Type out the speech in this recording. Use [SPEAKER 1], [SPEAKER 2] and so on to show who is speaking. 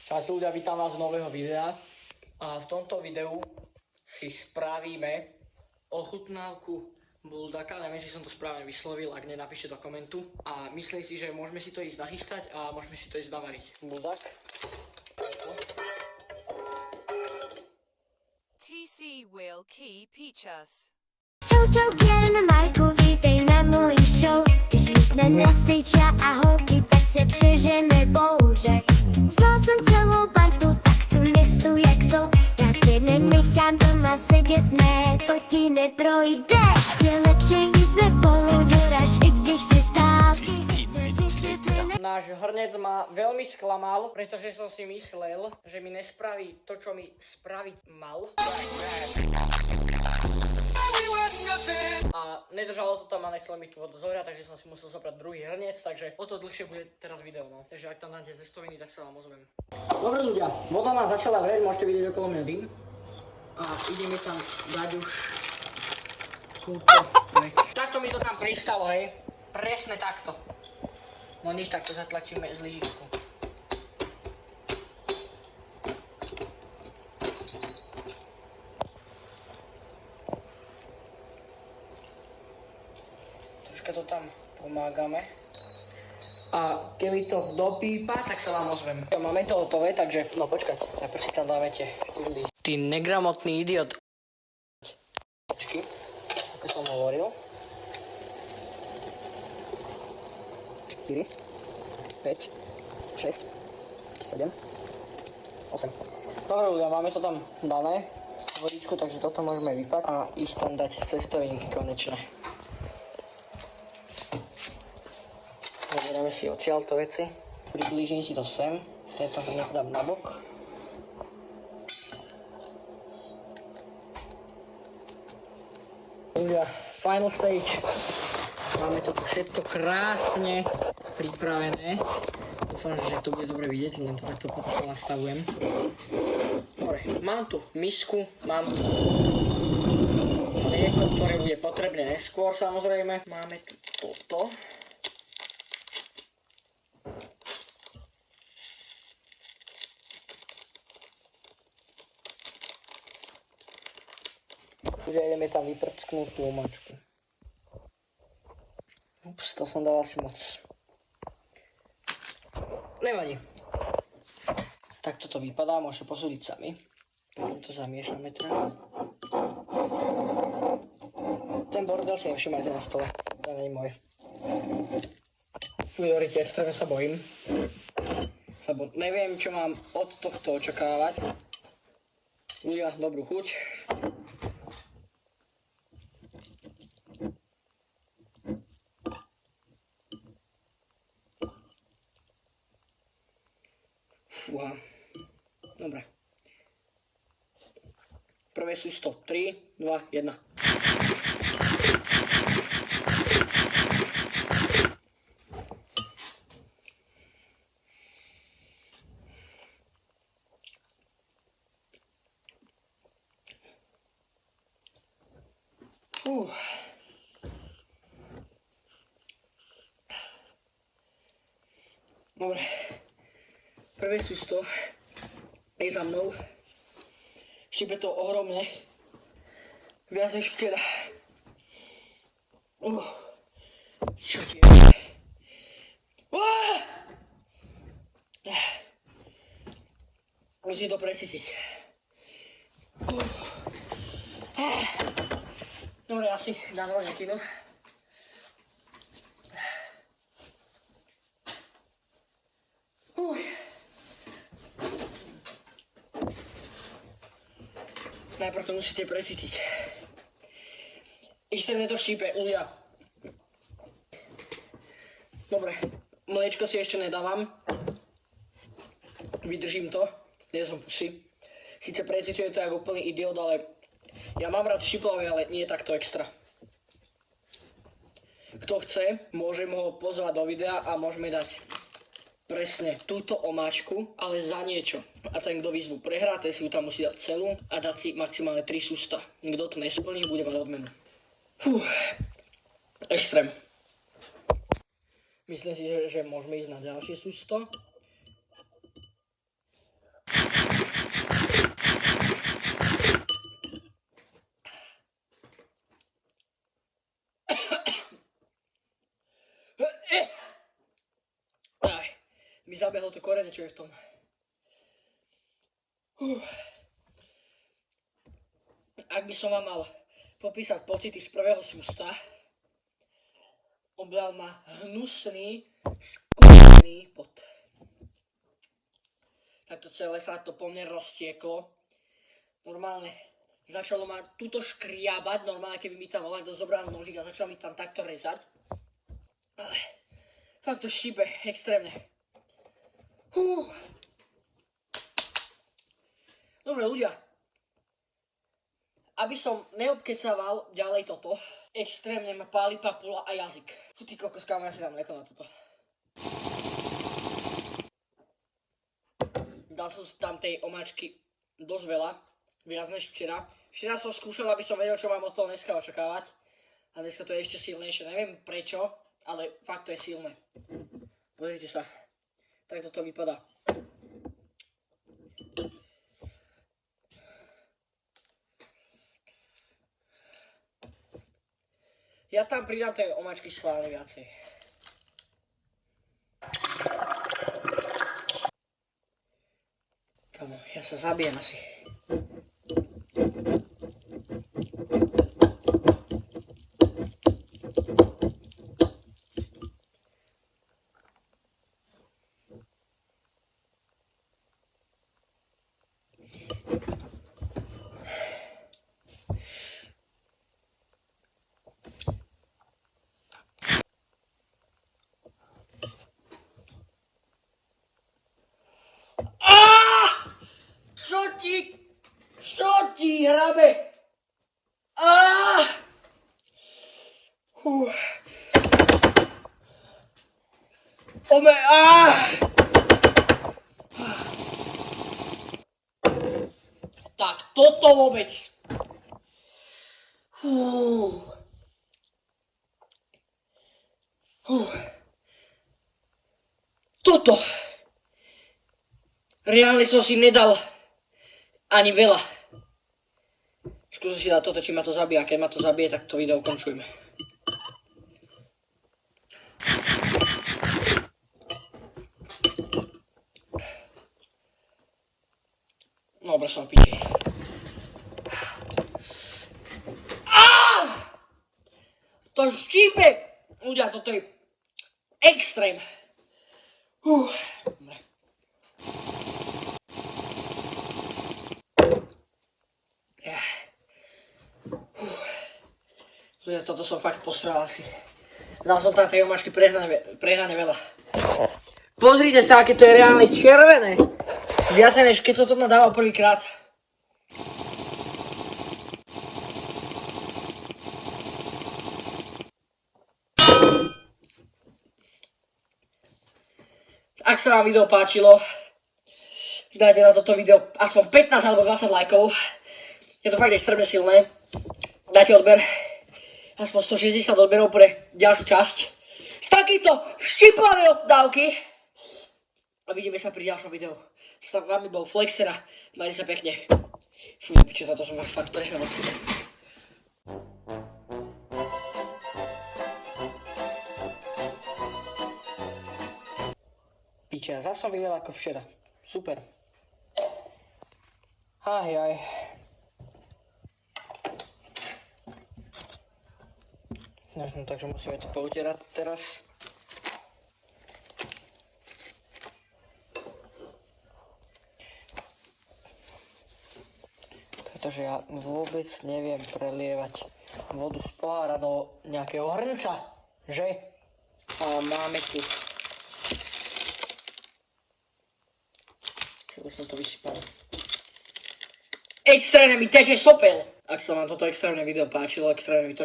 [SPEAKER 1] Čaute ľudia, vítam vás z nového videa a v tomto videu si spravíme ochutnávku buldaka. Neviem, či som to správne vyslovil, ak nie, napíšte do komentu. A myslím si, že môžeme si to ísť nachystať a môžeme si to ísť navariť. Buldak.
[SPEAKER 2] TC will keep us.
[SPEAKER 3] Čau, Kiara na Majku, vítej na mojí show. Když líkne nestejča a holky, tak se přežene bouře. Vzal jsem celou partu, tak tu listu jak jsou. Já tě nenechám doma sedět, ne, to ti neprojde. Je lepší, když jsme spolu doraž, i když si stávky.
[SPEAKER 1] Náš hrnec ma veľmi sklamal, pretože som si myslel, že mi nespraví to, čo mi spraviť mal. A nedržalo to tam a nechcelo mi tú vodu zohrať, takže som si musel zobrať druhý hrniec, takže o to dlhšie bude teraz video, no. Takže ak tam dáte cestoviny, tak sa vám ozvem. Dobre ľudia, voda nás začala vrieť, môžete vidieť okolo mňa dym. A ideme tam dať už túto vec. Takto mi to tam pristalo, hej. Presne takto. No nič, takto zatlačíme z lyžičku. Troška to tam pomágame. A keby to dopípa, tak sa vám ozvem. Máme to hotové, takže... No počkaj, najprv si tam dáme tie štyri. Ty negramotný idiot. Počky, ako som hovoril. 4, 5, 6, 7, 8. Dobre ľudia, máme to tam dané, vodičku, takže toto môžeme vypať a ísť tam dať cestovinky konečne. Zoberieme si odtiaľto veci, priblížim si to sem, tento hrnec dám na bok. Ľudia, final stage. Máme to tu všetko krásne pripravené. Dúfam, že to bude dobre vidieť, len to takto potom nastavujem. Dobre, mám tu misku, mám tu mlieko, ktoré bude potrebné neskôr samozrejme. Máme tu toto. Už ideme tam vyprcknúť tú omáčku. Ups, to som dal asi moc. Nevadí. Tak toto vypadá, môžete posúdiť sami. To zamiešame teraz. Ten bordel si nevšimajte na stole, to nie je moje. Vy hovoríte, extrémne sa bojím. Lebo neviem, čo mám od tohto očakávať. Ľudia, dobrú chuť. Fúha. Dobre. Prvé sú 100. 3, 2, 1. Dobre. Prvé sú 100. Je za mnou. Šípe to ohromne. Viac než včera. Čo ti je? Musím to presítiť. Dobre, asi dám 2 kg. Najprv to musíte precítiť. Extrémne to šípe, ľudia. Dobre, mliečko si ešte nedávam. Vydržím to, nie som pusy. Sice precítujem to ako úplný idiot, ale ja mám rád šiplavé, ale nie takto extra. Kto chce, môžem ho pozvať do videa a môžeme dať presne túto omáčku, ale za niečo. A ten, kto výzvu prehrá, ten si ju tam musí dať celú a dať si maximálne 3 sústa. Kto to nesplní, bude mať odmenu. Extrém. Myslím si, že môžeme ísť na ďalšie sústo. zabehlo to korene, čo je v tom. Ak by som vám mal popísať pocity z prvého sústa, oblal ma hnusný, skúsený pot. Takto celé sa to po mne roztieklo. Normálne začalo ma tuto škriabať, normálne keby mi tam volá kto zobral nožík a začal mi tam takto rezať. Ale fakt to šíbe extrémne. Dobre ľudia, aby som neobkecával ďalej toto, extrémne ma páli papula a jazyk. Ty kokos, kámo, ja si dám mlieko na toto. Dal som tam tej omáčky dosť veľa, viac než včera. Včera som skúšal, aby som vedel, čo mám od toho dneska očakávať. A dneska to je ešte silnejšie, neviem prečo, ale fakt to je silné. Pozrite sa, takto to vypadá. Ja tam pridám tej omáčky schválne viacej. Kamo, ja sa zabijem asi. Čo ti hrabe? Tak, toto vôbec. Toto. Reálne som si nedal ani veľa. Skúsim si dať toto, či ma to zabije. A keď ma to zabije, tak to video ukončujeme. No, dobre som piči. To štípe! Ľudia, toto je extrém. Dobre. Ľudia, toto som fakt posral asi. Dal som tam tej omáčky prehnane veľa. Pozrite sa, aké to je reálne červené. Viacej než keď som to nadával prvýkrát. Ak sa vám video páčilo, dajte na toto video aspoň 15 alebo 20 lajkov. Je to fakt extrémne silné. Dajte odber. Aspoň 160 odberov pre ďalšiu časť. Z takýchto štiplavé oddávky. A vidíme sa pri ďalšom videu. S vami bol Flexera. Majte sa pekne. Fú, piče, toto som fakt prehnal. Piče, zase som videl ako včera. Super. Aj. No, takže musíme to poutierať teraz. Pretože ja vôbec neviem prelievať vodu z pohára do nejakého hrnca, že? A máme tu. Celé som to vysypal. Extrémne mi teče sopel! Ak sa vám toto extrémne video páčilo, extrémne mi